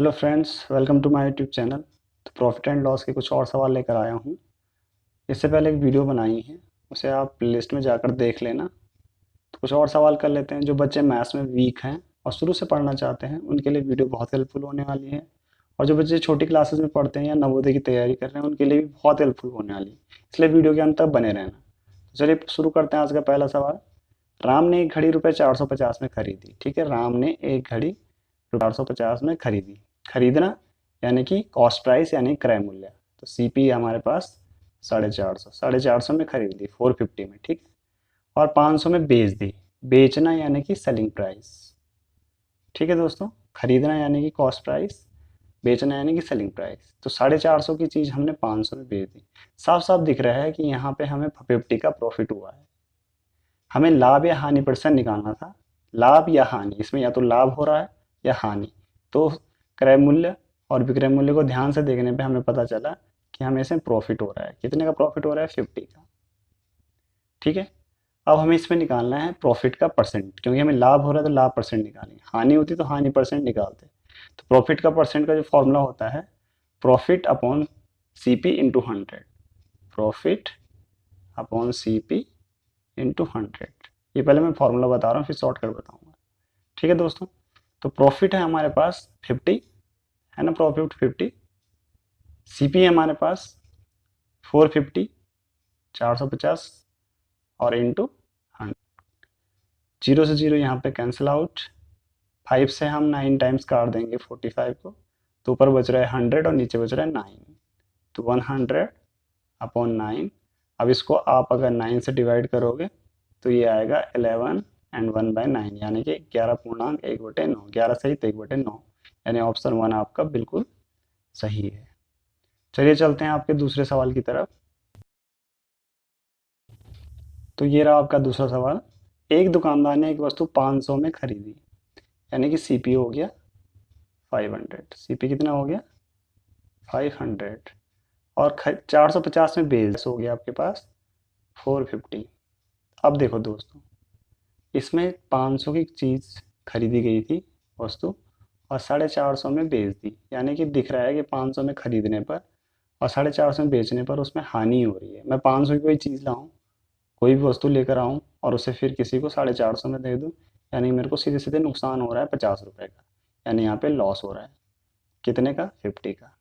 Hello friends, welcome to my YouTube channel. तो profit and loss के कुछ और सवाल लेकर आया हूँ। इससे पहले एक वीडियो बनाई है, उसे आप प्लेलिस्ट में जाकर देख लेना। तो कुछ और सवाल कर लेते हैं। जो बच्चे मैथ्स में वीक हैं और शुरू से पढ़ना चाहते हैं उनके लिए वीडियो बहुत हेल्पफुल होने वाली है। और जो बच्चे छोटी क्लासेस में पढ़ते हैं या नवोदय की तैयारी कर रहे हैं उनके लिए भी बहुत हेल्पफुल होने वाली है, इसलिए वीडियो के अंत तक बने रहना। तो चलिए शुरू करते हैं आज का पहला सवाल। राम ने एक घड़ी रुपये 450 में खरीदी। ठीक है, राम ने एक घड़ी 450 में खरीदी। खरीदना यानी कि कॉस्ट प्राइस यानी क्रय मूल्य। तो सीपी हमारे पास 450, 450 में खरीद ली 450 में। ठीक है, और 500 में बेच दी। बेचना यानी कि सेलिंग प्राइस। ठीक है दोस्तों, खरीदना यानी कि कॉस्ट प्राइस, बेचना यानी कि सेलिंग प्राइस। तो 450 की चीज़ हमने 500 में बेच दी। साफ साफ दिख रहा है कि यहाँ पे हमें 50 का प्रॉफिट हुआ है। हमें लाभ या हानि परसेंट निकालना था। लाभ या हानि, इसमें या तो लाभ हो रहा है या हानि। तो क्रय मूल्य और विक्रय मूल्य को ध्यान से देखने पे हमें पता चला कि हमें इसमें प्रॉफिट हो रहा है। कितने का प्रॉफिट हो रहा है? 50 का। ठीक है, अब हमें इसमें निकालना है प्रॉफिट का परसेंट, क्योंकि हमें लाभ हो रहा है तो लाभ परसेंट निकालेंगे, हानि होती तो हानि परसेंट निकालते। तो प्रॉफिट का परसेंट का जो फॉर्मूला होता है, profit upon CP into 100। Profit upon CP into 100। ये पहले मैं फॉर्मूला बता रहा हूँ, फिर शॉर्ट कर बताऊंगा। ठीक है दोस्तों, तो प्रॉफिट है हमारे पास 50, है ना, प्रॉफिट 50। सीपी है हमारे पास 450, 450 और इंटू 100। जीरो से जीरो यहाँ पे कैंसिल आउट। 5 से हम 9 टाइम्स काट देंगे 45 को, तो ऊपर बच रहा है 100 और नीचे बच रहा है 9। तो 100 अपॉन 9। अब इसको आप अगर 9 से डिवाइड करोगे तो ये आएगा 11 एंड 1/9, यानी कि 11.1/9, 11 सहित 1/9, यानी ऑप्शन 1 आपका बिल्कुल सही है। चलिए चलते हैं आपके दूसरे सवाल की तरफ। तो ये रहा आपका दूसरा सवाल। एक दुकानदार ने एक वस्तु 500 में खरीदी, यानी कि सीपी हो गया 500। सीपी कितना हो गया? 500। और 450 में बेस हो गया आपके पास 450। अब देखो दोस्तों, इसमें 500 की चीज़ खरीदी गई थी वस्तु, और 450 में बेच दी, यानी कि दिख रहा है कि 500 में खरीदने पर और 450 में बेचने पर उसमें हानि हो रही है। मैं 500 की कोई चीज़ लाऊं, कोई भी वस्तु लेकर आऊं और उसे फिर किसी को 450 में दे दूं, यानी मेरे को सीधे सीधे नुकसान हो रहा है 50 रुपये का, यानी यहाँ पे लॉस हो रहा है। कितने का? 50 का।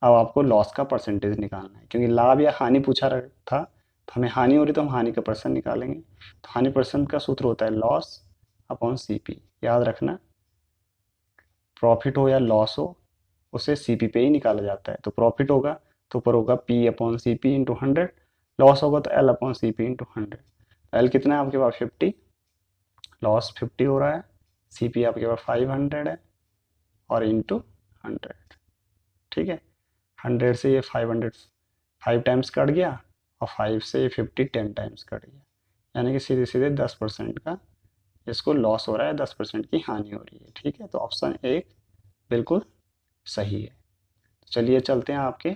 अब आपको लॉस का परसेंटेज निकालना है, क्योंकि लाभ या हानि पूछा था, तो हमें हानि हो रही तो हम हानि का परसेंट निकालेंगे। तो हानि परसेंट का सूत्र होता है लॉस अपॉन सीपी। याद रखना, प्रॉफिट हो या लॉस हो, उसे सीपी पे ही निकाला जाता है। तो प्रॉफिट होगा तो ऊपर होगा P upon C P into 100, loss होगा तो L upon C P into 100। L कितना है आपके पास? 50। लॉस 50 हो रहा है, सी पी आपके पास 500 है, और इंटू 100। ठीक है, 100 से ये 500 5 टाइम्स कट गया, और 5 से ये 50 10 टाइम्स कट गया, यानी कि सीधे सीधे 10% का इसको लॉस हो रहा है, 10% की हानि हो रही है। ठीक है, तो ऑप्शन एक बिल्कुल सही है। तो चलिए चलते हैं आपके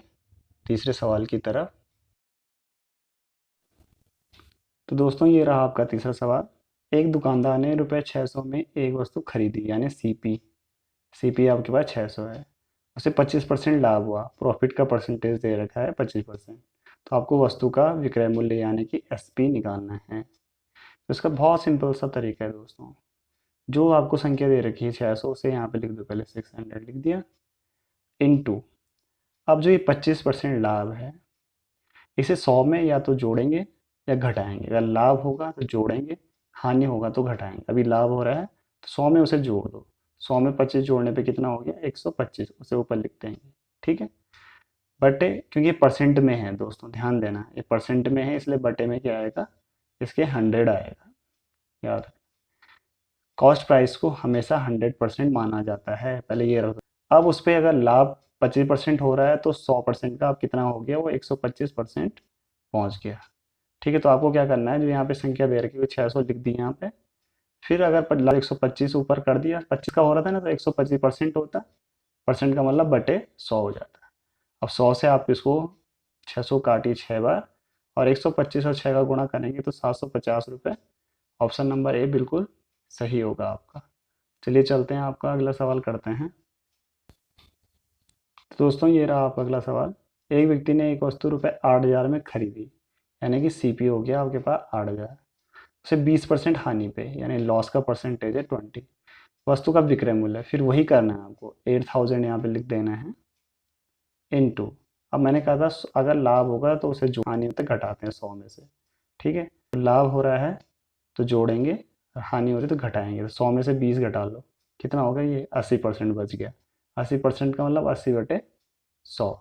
तीसरे सवाल की तरफ। तो दोस्तों ये रहा आपका तीसरा सवाल। एक दुकानदार ने रुपये 600 में एक वस्तु खरीदी, यानी सीपी। सीपी आपके पास 600 है, उसे 25% लाभ हुआ। प्रॉफिट का परसेंटेज दे रखा है 25%। तो आपको वस्तु का विक्रय मूल्य यानी कि एसपी निकालना है। तो इसका बहुत सिंपल सा तरीका है दोस्तों। जो आपको संख्या दे रखी है 600, उसे यहाँ पे लिख दो, पहले 600 लिख दिया, इनटू, अब जो ये 25% लाभ है, इसे 100 में या तो जोड़ेंगे या घटाएंगे। अगर लाभ होगा तो जोड़ेंगे, हानि होगा तो घटाएंगे। अभी लाभ हो रहा है तो 100 में उसे जोड़ दो। 100 में 25 जोड़ने पे कितना हो गया? 125, उसे ऊपर लिखते हैं। ठीक है, बटे, क्योंकि ये परसेंट में है दोस्तों, ध्यान देना, ये परसेंट में है इसलिए बटे में क्या आएगा? इसके 100 आएगा। याद रखना, कॉस्ट प्राइस को हमेशा 100% माना जाता है, पहले ये रखो। अब उस पर अगर लाभ 25% हो रहा है तो 100% का अब कितना हो गया? वो 125% पहुंच गया। ठीक है, तो आपको क्या करना है, जो यहाँ पे संख्या दे रखी है 600 लिख दी यहाँ पे, फिर अगर 125 ऊपर कर दिया, 25 का हो रहा था ना, तो 125% होता, परसेंट का मतलब बटे 100 हो जाता है। अब 100 से आप इसको 600 काटिए 6 बार, और 125 और 6 का गुणा करेंगे तो 750 रुपये। ऑप्शन नंबर ए बिल्कुल सही होगा आपका। चलिए चलते हैं, आपका अगला सवाल करते हैं। तो दोस्तों ये रहा आपका अगला सवाल। एक व्यक्ति ने एक वस्तु रुपए 8,000 में खरीदी, यानी कि सीपी हो गया आपके पास 8,000। उसे 20% हानि पे, यानी लॉस का परसेंटेज है 20। वस्तु का विक्रय मूल्य, फिर वही करना है आपको, 8,000 यहाँ पे लिख देना है इनटू। अब मैंने कहा था अगर लाभ होगा तो उसे जो हानि होते घटाते हैं 100 में से। ठीक है, तो लाभ हो रहा है तो जोड़ेंगे, और हानि हो रही है तो घटाएंगे। तो 100 में से 20 घटा लो, कितना होगा ये 80% बच गया। 80% का मतलब 80/100।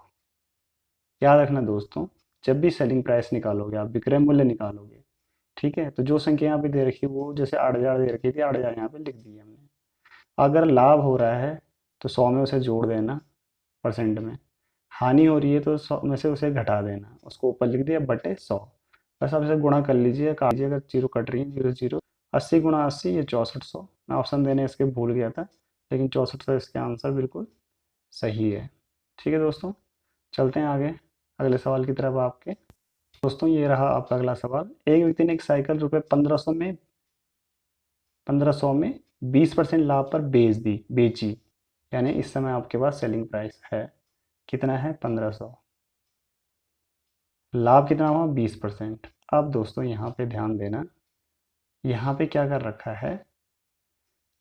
याद रखना दोस्तों, जब भी सेलिंग प्राइस निकालोगे आप, विक्रय मूल्य निकालोगे, ठीक है, तो जो संख्या यहाँ पे दे रखी है वो जैसे 8,000 दे रखी थी, 8,000 यहाँ पे लिख दी हमने। अगर लाभ हो रहा है तो 100 में उसे जोड़ देना परसेंट में, हानि हो रही है तो 100 में से उसे घटा देना, उसको ऊपर लिख दिया बटे 100। बस आप इसे गुणा कर लीजिए, काट लीजिए, अगर जीरो कट रही है, जीरो जीरो, 80 गुणा 80 ये 6400। मैं ऑप्शन देने इसके भूल गया था, लेकिन 6400 इसका आंसर बिल्कुल सही है। ठीक है दोस्तों, चलते हैं आगे अगले सवाल की तरफ आपके। दोस्तों ये रहा आपका अगला सवाल। एक व्यक्ति ने एक साइकिल रुपये 1500 में 20% लाभ पर बेची, यानी इस समय आपके पास सेलिंग प्राइस है कितना है 1500, लाभ कितना हुआ 20%। अब दोस्तों यहाँ पे ध्यान देना, यहाँ पे क्या कर रखा है,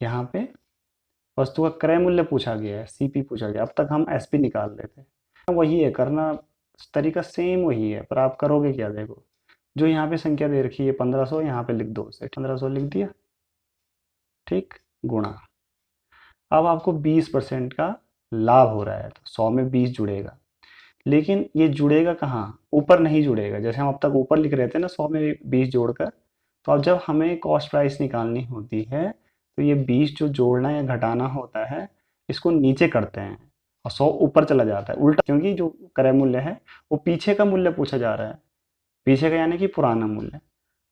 यहाँ पे वस्तु का क्रय मूल्य पूछा गया है, सीपी पूछा गया। अब तक हम एसपी निकाल रहे थे, वही है करना, तरीका सेम वही है, पर आप करोगे क्या, देखो जो यहाँ पे संख्या दे रखी है 1500, यहाँ पे लिख दो उसे, 1500 लिख दिया, ठीक, गुणा। अब आपको 20% का लाभ हो रहा है तो 100 में 20 जुड़ेगा, लेकिन ये जुड़ेगा कहाँ, ऊपर नहीं जुड़ेगा। जैसे हम अब तक ऊपर लिख रहे थे ना 100 में 20 जोड़कर, तो अब जब हमें कॉस्ट प्राइस निकालनी होती है तो ये 20 जो जोड़ना या घटाना होता है, इसको नीचे करते हैं और 100 ऊपर चला जाता है उल्टा, क्योंकि जो क्रय मूल्य है वो पीछे का मूल्य पूछा जा रहा है, पीछे का यानी कि पुराना मूल्य,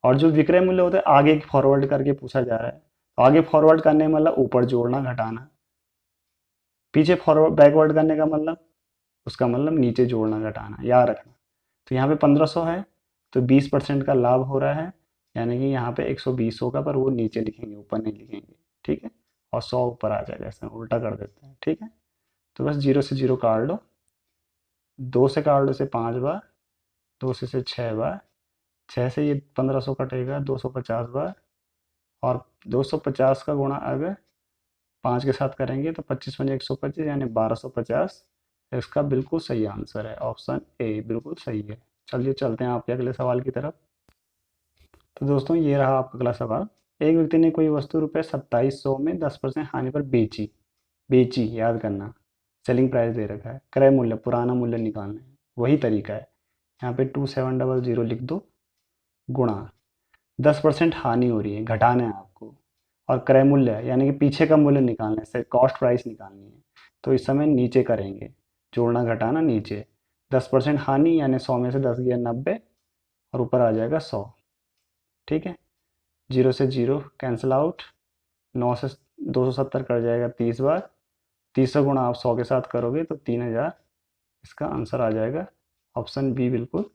और जो विक्रय मूल्य होता है आगे फॉरवर्ड करके पूछा जा रहा है। तो आगे फॉरवर्ड करने मतलब ऊपर जोड़ना घटाना, पीछे फॉरवर्ड बैकवर्ड करने का मतलब उसका मतलब नीचे जोड़ना घटाना, याद रखना। तो यहाँ पे 1500 है तो 20% का लाभ हो रहा है, यानी कि यहाँ पे 120 होगा, पर वो नीचे लिखेंगे ऊपर नहीं लिखेंगे, ठीक है, और 100 ऊपर आ जाएगा, ऐसे उल्टा कर देते हैं, ठीक है। तो बस 0 से 0 काट लो, 2 से काट लो इसे 5 बार, 2 से 6 बार, 6 से ये 1500 कटेगा 250 बार, और 250 का गुणा अगर 5 के साथ करेंगे तो 25 पंजे 125, यानी 1250। इसका बिल्कुल सही आंसर है ऑप्शन ए, बिल्कुल सही है। चलिए चलते हैं आपके अगले सवाल की तरफ। तो दोस्तों ये रहा आपका अगला सवाल। एक व्यक्ति ने कोई वस्तु रुपये 2700 में 10% हानि पर बेची, याद करना, सेलिंग प्राइस दे रखा है, क्रय मूल्य पुराना मूल्य निकालना है, वही तरीका है। यहाँ पे 2700 लिख दो, गुणा 10% हानि हो रही है, घटाना है आपको, और क्रय मूल्य यानी कि पीछे का मूल्य निकालना है, कॉस्ट प्राइस निकालनी है, तो इस समय नीचे करेंगे, जोड़ना घटाना नीचे। 10% हानि यानी 100 में से 10 गया 90, और ऊपर आ जाएगा 100, ठीक है। 0 से 0 कैंसिल आउट, 9 से 270 कट जाएगा 30 बार, 30 से गुणा आप 100 के साथ करोगे तो 3000, इसका आंसर आ जाएगा ऑप्शन बी, बिल्कुल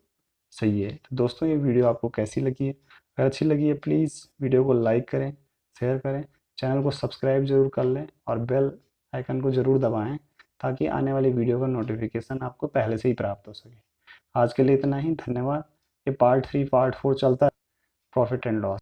सही है। तो दोस्तों ये वीडियो आपको कैसी लगी है, अगर अच्छी लगी है प्लीज़ वीडियो को लाइक करें, शेयर करें, चैनल को सब्सक्राइब जरूर कर लें, और बेल आइकन को ज़रूर दबाएं, ताकि आने वाली वीडियो का नोटिफिकेशन आपको पहले से ही प्राप्त हो सके। आज के लिए इतना ही, धन्यवाद। ये पार्ट 3 पार्ट 4 चलता है, प्रॉफिट एंड लॉस।